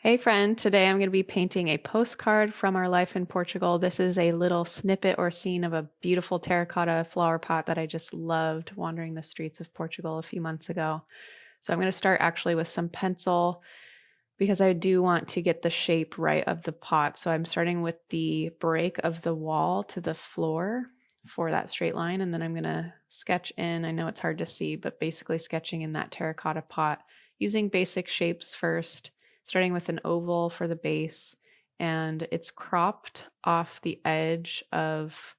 Hey friend, today I'm going to be painting a postcard from our life in Portugal. This is a little snippet or scene of a beautiful terracotta flower pot that I just loved wandering the streets of Portugal a few months ago. So I'm going to start actually with some pencil because I do want to get the shape right of the pot. So I'm starting with the break of the wall to the floor for that straight line, and then I'm going to sketch in. I know it's hard to see, but basically sketching in that terracotta pot using basic shapes first, starting with an oval for the base, and it's cropped off the edge of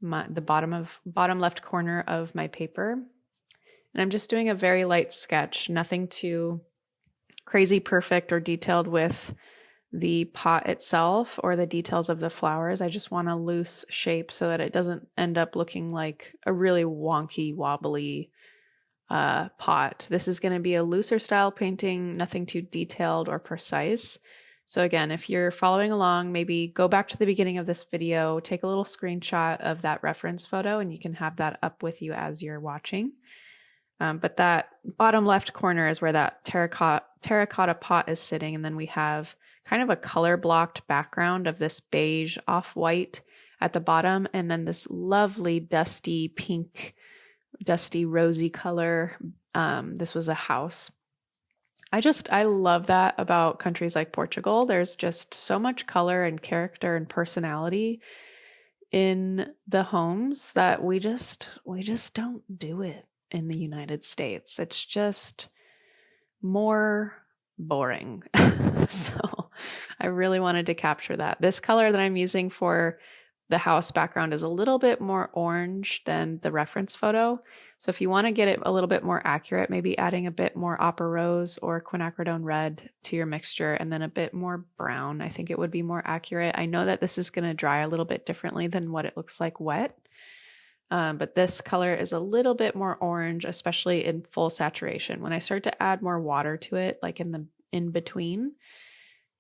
the bottom left corner of my paper. And I'm just doing a very light sketch, nothing too crazy perfect or detailed with the pot itself or the details of the flowers. I just want a loose shape so that it doesn't end up looking like a really wonky, wobbly pot. This is going to be a looser style painting, nothing too detailed or precise. So again, if you're following along, maybe go back to the beginning of this video, take a little screenshot of that reference photo, and you can have that up with you as you're watching. But that bottom left corner is where that terracotta pot is sitting, and then we have kind of a color blocked background of this beige off-white at the bottom, and then this lovely dusty pink, dusty rosy color. This was a house. I love that about countries like Portugal. There's just so much color and character and personality in the homes that we just don't do it in the United States. It's just more boring. So I really wanted to capture that. This color that I'm using for the house background is a little bit more orange than the reference photo. So if you want to get it a little bit more accurate, maybe adding a bit more Opera Rose or quinacridone red to your mixture, and then a bit more brown, I think it would be more accurate. I know that this is going to dry a little bit differently than what it looks like wet. But this color is a little bit more orange, especially in full saturation. When I start to add more water to it, like in between,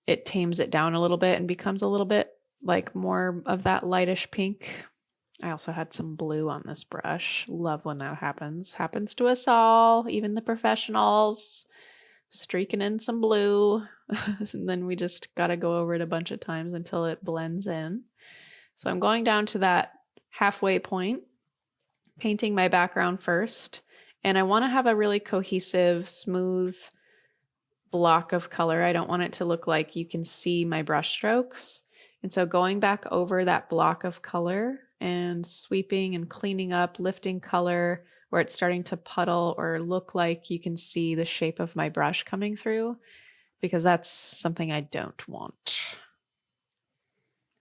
it tames it down a little bit and becomes a little bit like more of that lightish pink. I also had some blue on this brush. Love when that happens. Happens to us all, even the professionals, streaking in some blue. And then we just got to go over it a bunch of times until it blends in. So I'm going down to that halfway point, painting my background first, and I want to have a really cohesive, smooth block of color. I don't want it to look like you can see my brush strokes. And so going back over that block of color and sweeping and cleaning up, lifting color where it's starting to puddle or look like you can see the shape of my brush coming through, because that's something I don't want.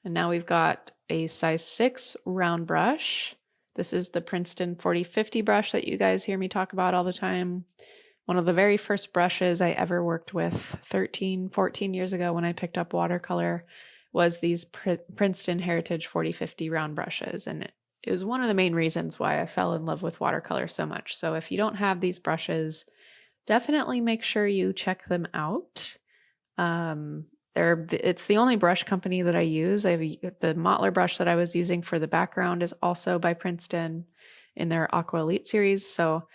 And now we've got a size 6 round brush. This is the Princeton 4050 brush that you guys hear me talk about all the time. One of the very first brushes I ever worked with 13, 14 years ago when I picked up watercolor was these Princeton Heritage 4050 round brushes. And it was one of the main reasons why I fell in love with watercolor so much. So if you don't have these brushes, definitely make sure you check them out. It's the only brush company that I use. The Mottler brush that I was using for the background is also by Princeton in their Aqua Elite series. So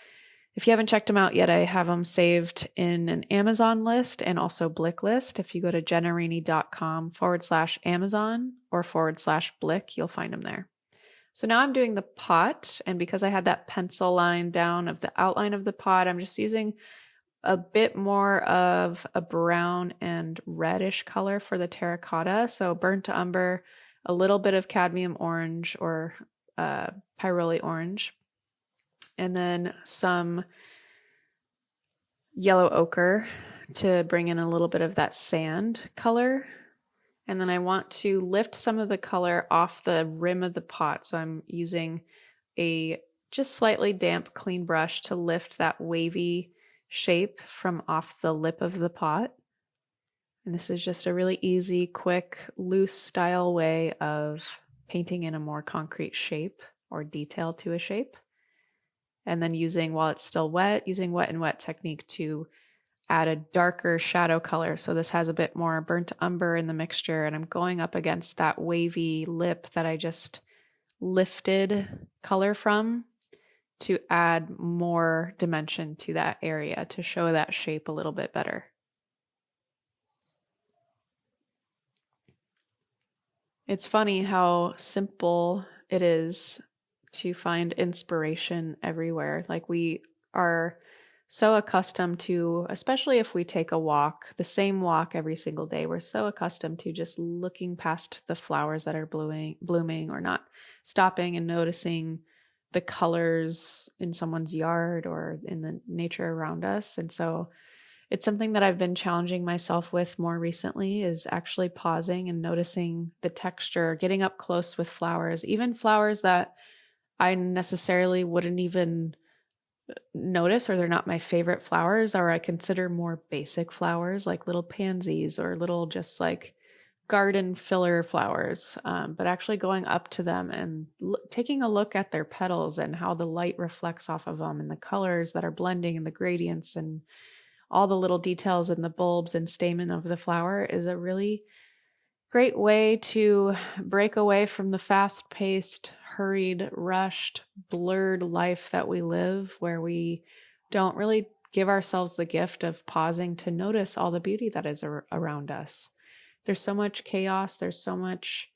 if you haven't checked them out yet, I have them saved in an Amazon list and also Blick list. If you go to jennarainey.com/Amazon or /Blick, you'll find them there. So now I'm doing the pot, and because I had that pencil line down of the outline of the pot, I'm just using a bit more of a brown and reddish color for the terracotta. So burnt umber, a little bit of cadmium orange or pyrrole orange, and then some yellow ochre to bring in a little bit of that sand color. And then I want to lift some of the color off the rim of the pot. So I'm using a just slightly damp, clean brush to lift that wavy shape from off the lip of the pot. And this is just a really easy, quick, loose style way of painting in a more concrete shape or detail to a shape. And then while it's still wet, using wet and wet technique to add a darker shadow color. So this has a bit more burnt umber in the mixture, and I'm going up against that wavy lip that I just lifted color from to add more dimension to that area to show that shape a little bit better. It's funny how simple it is to find inspiration everywhere. Like we are so accustomed to, especially if we take a walk, the same walk every single day, we're so accustomed to just looking past the flowers that are blooming or not stopping and noticing the colors in someone's yard or in the nature around us. And so it's something that I've been challenging myself with more recently is actually pausing and noticing the texture, getting up close with flowers, even flowers that I necessarily wouldn't even notice or they're not my favorite flowers, or I consider more basic flowers like little pansies or little just like garden filler flowers, but actually going up to them and taking a look at their petals and how the light reflects off of them and the colors that are blending and the gradients and all the little details in the bulbs and stamen of the flower is a really great way to break away from the fast-paced, hurried, rushed, blurred life that we live, where we don't really give ourselves the gift of pausing to notice all the beauty that is around us. There's so much chaos, there's so much,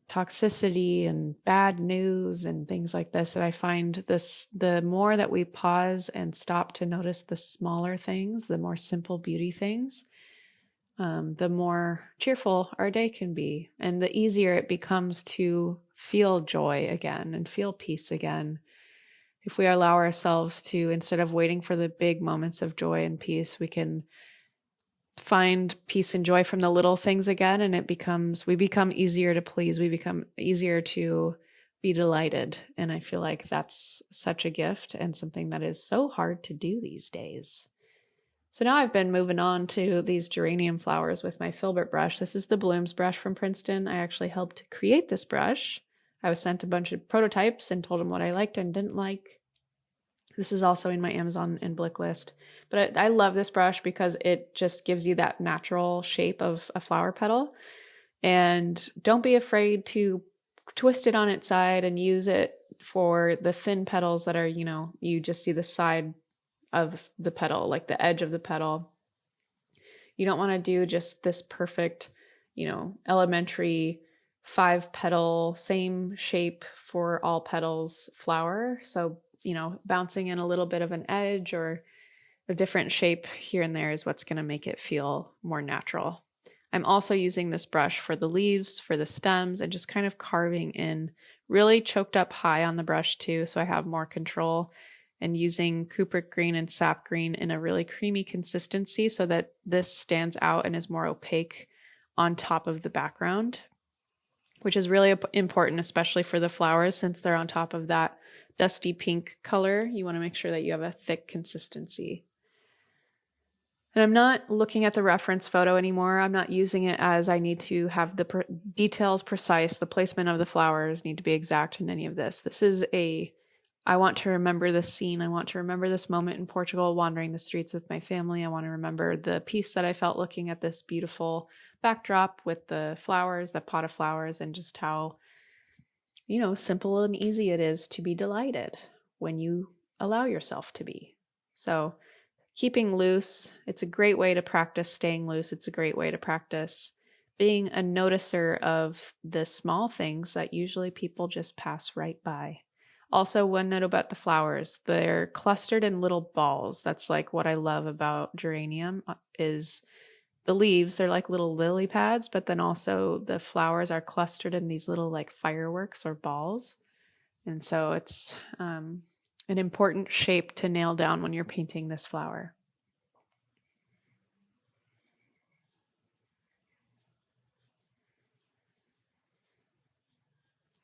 toxicity and bad news and things like this, that I find the more that we pause and stop to notice the smaller things, the more simple beauty things, the more cheerful our day can be, and the easier it becomes to feel joy again and feel peace again. If we allow ourselves to, instead of waiting for the big moments of joy and peace, we can find peace and joy from the little things again, and we become easier to please. We become easier to be delighted. And I feel like that's such a gift and something that is so hard to do these days. So now I've been moving on to these geranium flowers with my filbert brush. This is the Blooms brush from Princeton. I actually helped create this brush. I was sent a bunch of prototypes and told them what I liked and didn't like. This is also in my Amazon and Blick list. But I love this brush because it just gives you that natural shape of a flower petal. And don't be afraid to twist it on its side and use it for the thin petals that are, you just see the side of the petal, like the edge of the petal. You don't want to do just this perfect, elementary 5-petal, same shape for all petals flower. So, bouncing in a little bit of an edge or a different shape here and there is what's going to make it feel more natural. I'm also using this brush for the leaves, for the stems, and just kind of carving in, really choked up high on the brush too, so I have more control, and using cupric green and sap green in a really creamy consistency so that this stands out and is more opaque on top of the background, which is really important, especially for the flowers, since they're on top of that dusty pink color. You want to make sure that you have a thick consistency. And I'm not looking at the reference photo anymore. I'm not using it as I need to have the details precise. The placement of the flowers need to be exact in any of this. This is I want to remember this scene. I want to remember this moment in Portugal, wandering the streets with my family. I want to remember the peace that I felt looking at this beautiful backdrop with the flowers, the pot of flowers, and just how, simple and easy it is to be delighted when you allow yourself to be. So keeping loose, it's a great way to practice staying loose. It's a great way to practice being a noticer of the small things that usually people just pass right by. Also, one note about the flowers, they're clustered in little balls. That's like what I love about geranium is the leaves, they're like little lily pads, but then also the flowers are clustered in these little like fireworks or balls. And so it's an important shape to nail down when you're painting this flower.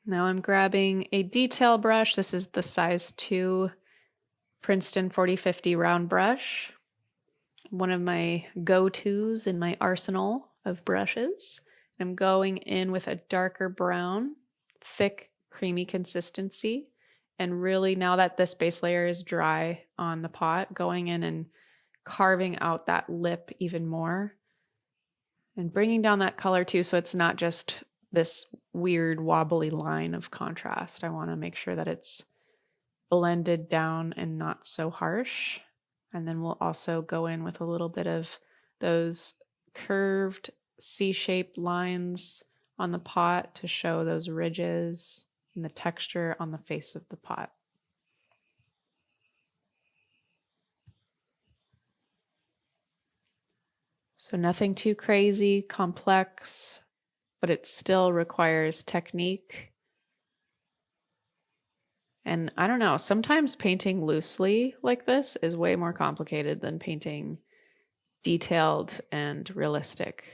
Now I'm grabbing a detail brush. This is the size 2 Princeton 4050 round brush. One of my go-tos in my arsenal of brushes. I'm going in with a darker brown, thick, creamy consistency. And really, now that this base layer is dry on the pot, going in and carving out that lip even more. And bringing down that color too, so it's not just this weird wobbly line of contrast. I want to make sure that it's blended down and not so harsh. And then we'll also go in with a little bit of those curved C-shaped lines on the pot to show those ridges and the texture on the face of the pot. So nothing too crazy, complex, but it still requires technique. And I don't know, sometimes painting loosely like this is way more complicated than painting detailed and realistic,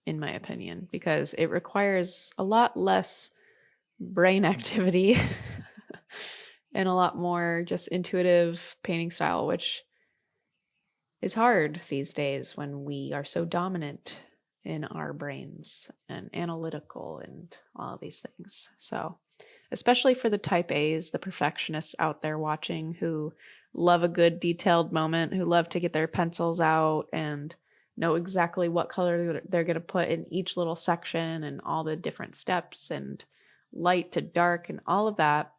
in my opinion, because it requires a lot less brain activity and a lot more just intuitive painting style, which is hard these days when we are so dominant in our brains and analytical and all of these things. So, especially for the type A's, the perfectionists out there watching who love a good detailed moment, who love to get their pencils out and know exactly what color they're going to put in each little section and all the different steps and light to dark and all of that.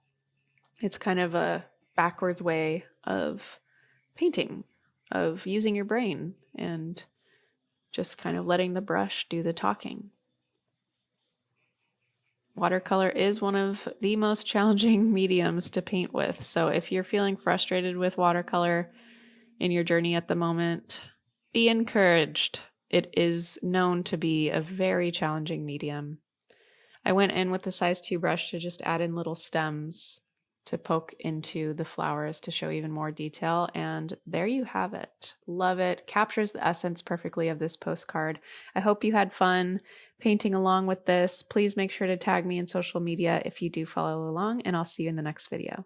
It's kind of a backwards way of painting, of using your brain and just kind of letting the brush do the talking. Watercolor is one of the most challenging mediums to paint with. So if you're feeling frustrated with watercolor in your journey at the moment, be encouraged. It is known to be a very challenging medium. I went in with the size 2 brush to just add in little stems to poke into the flowers to show even more detail. And there you have it. Love it. Captures the essence perfectly of this postcard. I hope you had fun painting along with this. Please make sure to tag me in social media if you do follow along, and I'll see you in the next video.